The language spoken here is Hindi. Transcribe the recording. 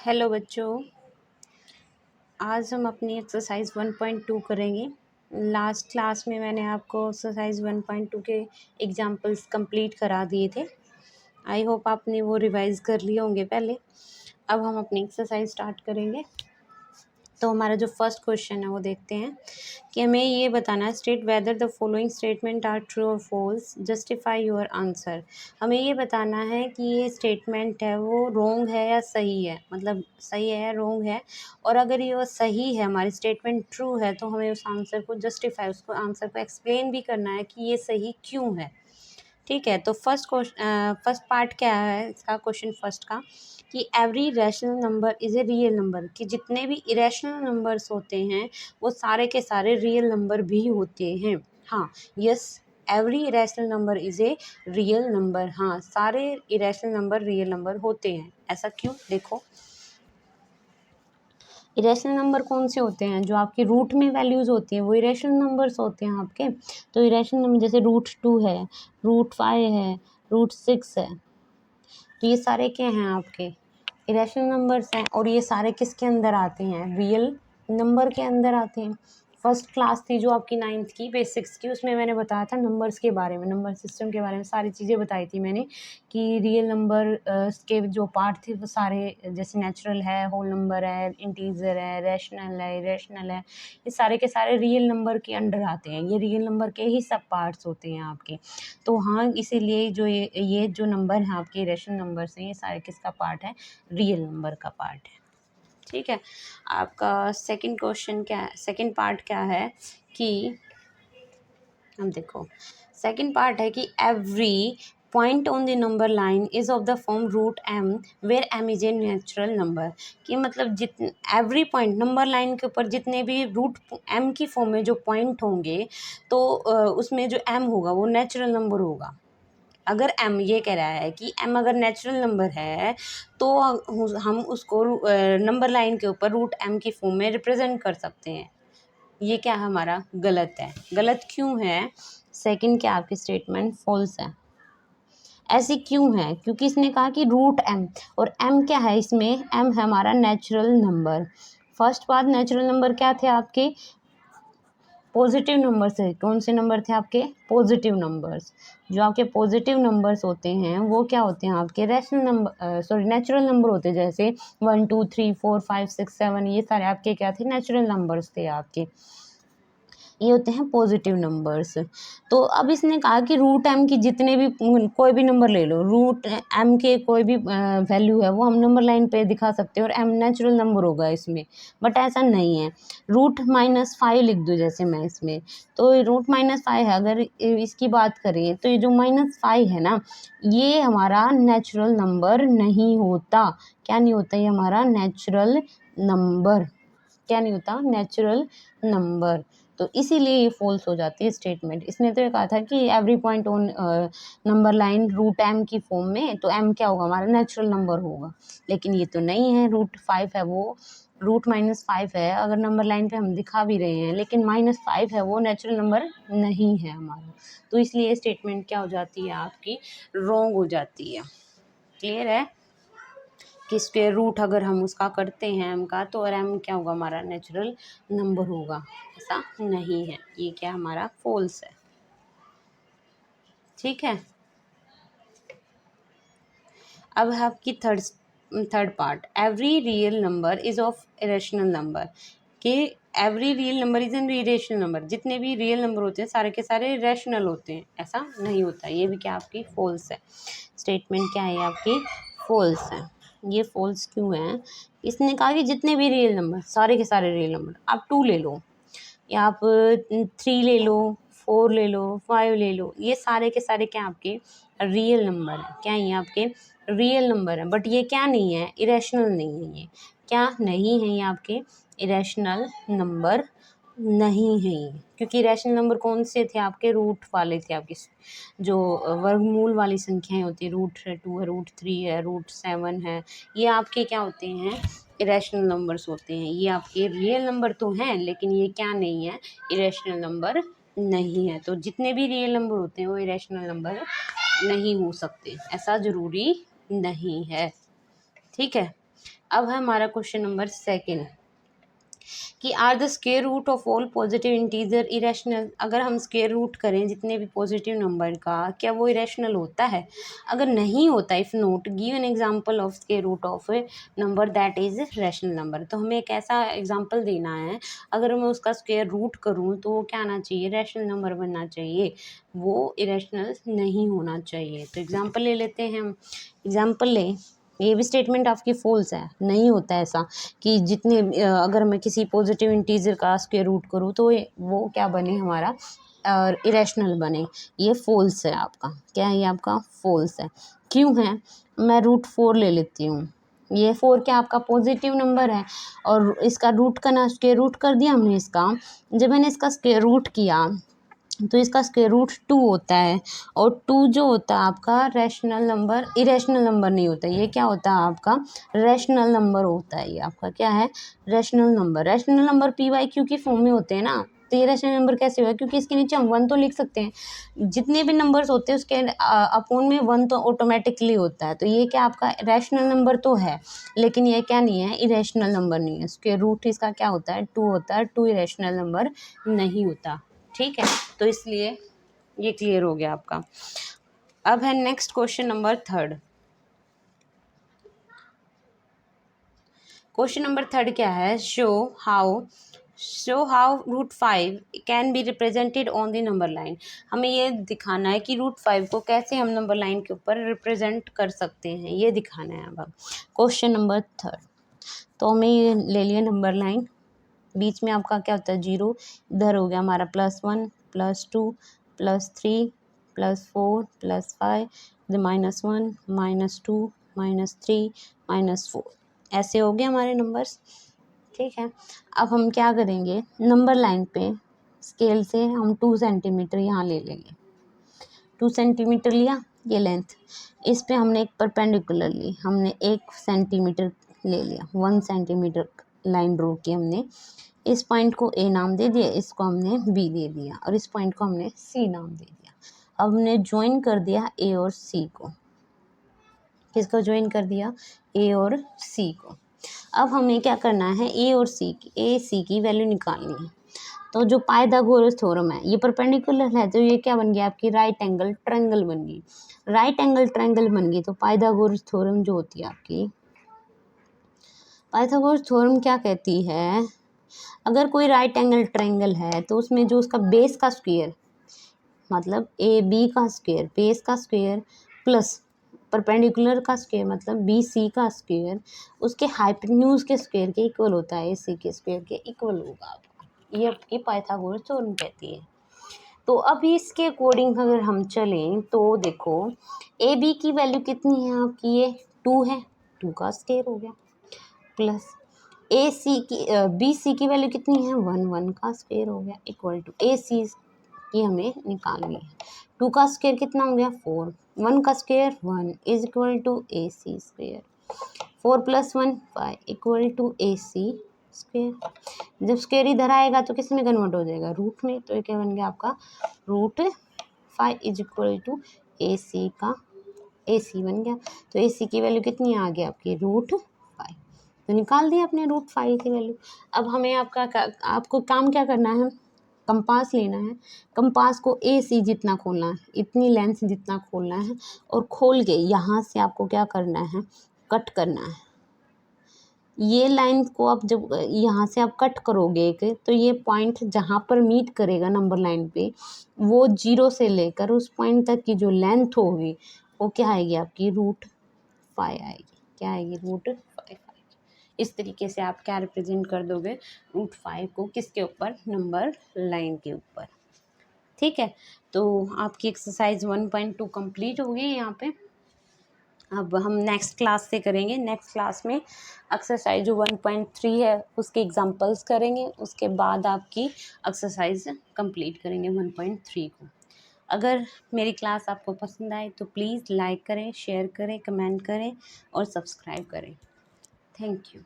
हेलो बच्चों, आज हम अपनी एक्सरसाइज 1.2 करेंगे। लास्ट क्लास में मैंने आपको एक्सरसाइज 1.2 के एग्जाम्पल्स कंप्लीट करा दिए थे। आई होप आपने वो रिवाइज कर लिए होंगे पहले। अब हम अपनी एक्सरसाइज स्टार्ट करेंगे। तो हमारा जो फर्स्ट क्वेश्चन है वो देखते हैं कि हमें ये बताना है, state whether the following statement are true और फॉल्स, जस्टिफाई योर आंसर। हमें ये बताना है कि ये स्टेटमेंट है वो रॉन्ग है या सही है, मतलब सही है या रॉन्ग है। और अगर ये वो सही है, हमारी स्टेटमेंट ट्रू है, तो हमें उस आंसर को जस्टिफाई, उसको आंसर को एक्सप्लेन भी करना है कि ये सही क्यों है। ठीक है, तो फर्स्ट पार्ट क्या है इसका, क्वेश्चन फर्स्ट का, कि every rational number is a real number, कि जितने भी इरेशनल नंबर्स होते हैं वो सारे के सारे रियल नंबर भी होते हैं। हाँ, yes, every irrational number is a real number. हाँ, सारे इरेशनल नंबर रियल नंबर होते हैं। ऐसा क्यों, देखो, इरेशनल नंबर कौन से होते हैं? जो आपके रूट में वैल्यूज़ होती हैं वो इरेशनल नंबर्स होते हैं आपके। तो इरेशनल नंबर जैसे √2 है, √5 है, √6 है, तो ये सारे क्या हैं आपके इरेशनल नंबर्स हैं। और ये सारे किसके अंदर आते हैं? रियल नंबर के अंदर आते हैं। फर्स्ट क्लास थी जो आपकी 9th की बेसिक्स की, उसमें मैंने बताया था नंबर्स के बारे में, नंबर सिस्टम के बारे में सारी चीज़ें बताई थी मैंने कि रियल नंबर के जो पार्ट थे वो सारे, जैसे नेचुरल है, होल नंबर है, इंटीजर है, रैशनल है, इरेशनल है, ये सारे के सारे रियल नंबर के अंडर आते हैं। ये रियल नंबर के ही सब पार्ट्स होते हैं आपके। तो हाँ, इसीलिए जो ये जो नंबर हैं आपके इरेशनल नंबर्स हैं, ये सारे किसका पार्ट है? रियल नंबर का पार्ट है। ठीक है, आपका सेकंड क्वेश्चन क्या है, सेकंड पार्ट क्या है कि हम देखो, सेकंड पार्ट है कि every point on the number line is of the form √m where m is a natural number. कि मतलब जितने एवरी पॉइंट नंबर लाइन के ऊपर जितने भी √m की फॉर्म में जो पॉइंट होंगे, तो उसमें जो m होगा वो नेचुरल नंबर होगा। अगर m, ये कह रहा है कि m अगर नेचुरल नंबर है तो हम उसको नंबर लाइन के ऊपर √m की फॉर्म में रिप्रेजेंट कर सकते हैं। ये क्या हमारा गलत है। गलत क्यों है? सेकंड क्या आपकी स्टेटमेंट फॉल्स है। ऐसी क्यों है? क्योंकि इसने कहा कि √m, और m क्या है इसमें? m है हमारा नेचुरल नंबर। फर्स्ट बात, नेचुरल नंबर क्या थे आपके? पॉजिटिव नंबर से। कौन से नंबर थे आपके? Positive numbers. जो आपके पॉजिटिव नंबर्स होते हैं वो क्या होते हैं आपके? Rational number, sorry, natural number होते हैं। जैसे 1 2 3 4 5 6 7, ये सारे आपके क्या थे? नेचुरल नंबर्स थे आपके। ये होते हैं पॉजिटिव नंबर्स। तो अब इसने कहा कि √m की जितने भी, कोई भी नंबर ले लो, √m के कोई भी वैल्यू है वो हम नंबर लाइन पे दिखा सकते हैं और m नेचुरल नंबर होगा इसमें। बट ऐसा नहीं है। √-5 लिख दो जैसे मैं इसमें, तो √-5 है। अगर इसकी बात करें तो ये जो -5 है ना, ये हमारा नेचुरल नंबर नहीं होता। क्या नहीं होता? ये हमारा नेचुरल नंबर क्या नहीं होता? Natural number. तो इसीलिए ये फॉल्स हो जाती है स्टेटमेंट। इसने तो ये कहा था कि every point on number line √m की फॉर्म में, तो m क्या होगा? हमारा नेचुरल नंबर होगा। लेकिन ये तो नहीं है। √5 है वो, √-5 है। अगर नंबर लाइन पे हम दिखा भी रहे हैं, लेकिन -5 है, वो नेचुरल नंबर नहीं है हमारा। तो इसलिए स्टेटमेंट क्या हो जाती है आपकी? रॉन्ग हो जाती है। क्लियर है कि स्क्वायर रूट अगर हम उसका करते हैं m का, तो और m क्या होगा? हमारा नेचुरल नंबर होगा। ऐसा नहीं है। ये क्या हमारा फॉल्स है। ठीक है, अब है आपकी third part, every real number is of irrational number. कि every real number is an irrational number. जितने भी रियल नंबर होते हैं सारे के सारे रैशनल होते हैं। ऐसा नहीं होता। ये भी क्या आपकी फॉल्स है। स्टेटमेंट क्या है आपकी? फॉल्स है। ये फॉल्स क्यों है? इसने कहा कि जितने भी रियल नंबर, सारे के सारे रियल नंबर, आप 2 ले लो या आप 3 ले लो, 4 ले लो, 5 ले लो, ये सारे के सारे क्या आपके रियल नंबर हैं। क्या ये आपके रियल नंबर हैं? बट ये क्या नहीं है? इरेशनल नहीं है। ये क्या नहीं है? ये आपके इरेशनल नंबर नहीं है ये। क्योंकि इरेशनल नंबर कौन से थे आपके? रूट वाले थे आपके, जो वर्गमूल वाली संख्याएं होती है। √2 है, √3 है, √7 है, ये आपके क्या होते हैं? इरेशनल नंबर्स होते हैं। ये आपके रियल नंबर तो हैं, लेकिन ये क्या नहीं है? इरेशनल नंबर नहीं है। तो जितने भी रियल नंबर होते हैं वो इरेशनल नंबर नहीं हो सकते। ऐसा ज़रूरी नहीं है। ठीक है, अब है हमारा क्वेश्चन नंबर सेकंड कि are the square root of all positive integer irrational. अगर हम स्क्वायर रूट करें जितने भी पॉजिटिव नंबर का, क्या वो इरेशनल होता है? अगर नहीं होता, if not give an example of square root of a number that is rational number. तो हमें एक ऐसा एग्जांपल देना है, अगर मैं उसका स्क्वायर रूट करूँ तो वो क्या आना चाहिए? रैशनल नंबर बनना चाहिए, वो इरेशनल नहीं होना चाहिए। तो एग्जाम्पल ले लेते हैं हम। एग्जाम्पल लें, ये भी स्टेटमेंट आपकी फॉल्स है, नहीं होता ऐसा कि जितने अगर मैं किसी पॉजिटिव इंटीजर का स्क्वायर रूट करूँ तो वो क्या बने हमारा और इरेशनल बने। ये फॉल्स है आपका, क्या है ये आपका फॉल्स है। क्यों है? मैं रूट 4 ले लेती हूँ। ये 4 क्या आपका पॉजिटिव नंबर है और इसका रूट का ना स्क्वायर रूट कर दिया हमने इसका। जब मैंने इसका स्क्वायर रूट किया तो इसका स्क्वायर रूट 2 होता है और 2 जो होता है आपका रैशनल नंबर, इरेशनल नंबर नहीं होता। ये क्या होता है आपका? रैशनल नंबर होता है। ये आपका क्या है? Rational number. Rational number P by Q की फॉर्म में होते हैं ना, तो ये रैशनल नंबर कैसे हुआ? क्योंकि इसके नीचे हम 1 तो लिख सकते हैं, जितने भी नंबर्स होते हैं उसके अपोन में 1 तो ऑटोमेटिकली होता है। तो ये क्या आपका रैशनल नंबर तो है, लेकिन ये क्या नहीं है? इरेशनल नंबर नहीं है। स्क्वायर रूट इसका क्या होता है? 2 होता है। 2 इरेशनल नंबर नहीं होता। ठीक है, तो इसलिए ये क्लियर हो गया आपका। अब है next question number third. Question number third क्या है? Show how √5 can be represented on the number line. हमें ये दिखाना है कि √5 को कैसे हम नंबर लाइन के ऊपर रिप्रेजेंट कर सकते हैं, ये दिखाना है। अब क्वेश्चन नंबर थर्ड, तो हमें ये ले लिया नंबर लाइन, बीच में आपका क्या होता है? 0। इधर हो गया हमारा +1 +2 +3 +4 +5, -1 -2 -3 -4, ऐसे हो गए हमारे नंबर्स। ठीक है, अब हम क्या करेंगे? नंबर लाइन पे स्केल से हम 2 सेंटीमीटर यहाँ ले लेंगे। 2 सेंटीमीटर लिया, ये लेंथ। इस पे हमने एक परपेंडिकुलर ली, हमने 1 सेंटीमीटर ले लिया। 1 सेंटीमीटर लाइन ड्रॉ की हमने। इस पॉइंट को ए नाम दे दिया, इसको हमने बी दे दिया और इस पॉइंट को हमने सी नाम दे दिया। अब हमने ज्वाइन कर दिया ए और सी को। किसको ज्वाइन कर दिया? ए और सी को। अब हमें क्या करना है? ए सी की वैल्यू निकालनी है। तो जो पाइथागोरस थ्योरम है, ये परपेंडिकुलर है, तो ये क्या बन गया आपकी? राइट एंगल ट्रायंगल बन गई। राइट एंगल ट्रायंगल बन गई तो पाइथागोरस थ्योरम जो होती है आपकी, पाइथागोरस थ्योरम क्या कहती है? अगर कोई राइट एंगल ट्रायंगल है तो उसमें जो उसका बेस का स्क्वायर, मतलब ए बी का स्क्वायर, बेस का स्क्वायर प्लस परपेंडिकुलर का स्क्वायर मतलब बी सी का स्क्वायर, उसके हाइपोटेन्यूज के स्क्वायर के इक्वल होता है, ए सी के स्क्वायर के इक्वल होगा आपका। ये आपकी पाइथागोरस थ्योरम कहती है। तो अब इसके अकॉर्डिंग अगर हम चलें तो देखो, ए बी की वैल्यू कितनी है आपकी? ये 2 है, 2 का स्क्वायर हो गया, प्लस ए सी की बी सी की वैल्यू कितनी है? 1, 1 का स्क्वायर हो गया, इक्वल टू ए सी की हमें निकालनी है। 2 का स्क्वायर कितना हो गया? 4, 1 का square 1 is equal to A C square, 4 + 1 5 equal to A C square. जब स्क्वायर इधर आएगा तो किस में कन्वर्ट हो जाएगा? रूट में। तो ये क्या बन गया आपका? √5 इज इक्वल टू ए सी का, ए सी बन गया। तो ए सी की वैल्यू कितनी आ गई आपकी? √5। तो निकाल दिया आपने √5 की वैल्यू। अब हमें आपको काम क्या करना है? कंपास लेना है, कंपास को ए सी जितना खोलना है, इतनी लेंथ जितना खोलना है, और खोल के यहाँ से आपको क्या करना है? कट करना है। ये लाइन को आप जब यहाँ से आप कट करोगे तो ये पॉइंट जहाँ पर मीट करेगा नंबर लाइन पे, वो 0 से लेकर उस पॉइंट तक की जो लेंथ होगी वो क्या आएगी आपकी? √5 आएगी। क्या आएगी? √5 आएगी। इस तरीके से आप क्या रिप्रेजेंट कर दोगे? √5 को किसके ऊपर? नंबर लाइन के ऊपर। ठीक है, तो आपकी एक्सरसाइज 1.2 कंप्लीट हो गई यहाँ पे। अब हम नेक्स्ट क्लास से करेंगे। नेक्स्ट क्लास में एक्सरसाइज जो 1.3 है उसके एग्जांपल्स करेंगे, उसके बाद आपकी एक्सरसाइज कंप्लीट करेंगे 1.3 को। अगर मेरी क्लास आपको पसंद आए तो प्लीज़ लाइक करें, शेयर करें, कमेंट करें और सब्सक्राइब करें। Thank you.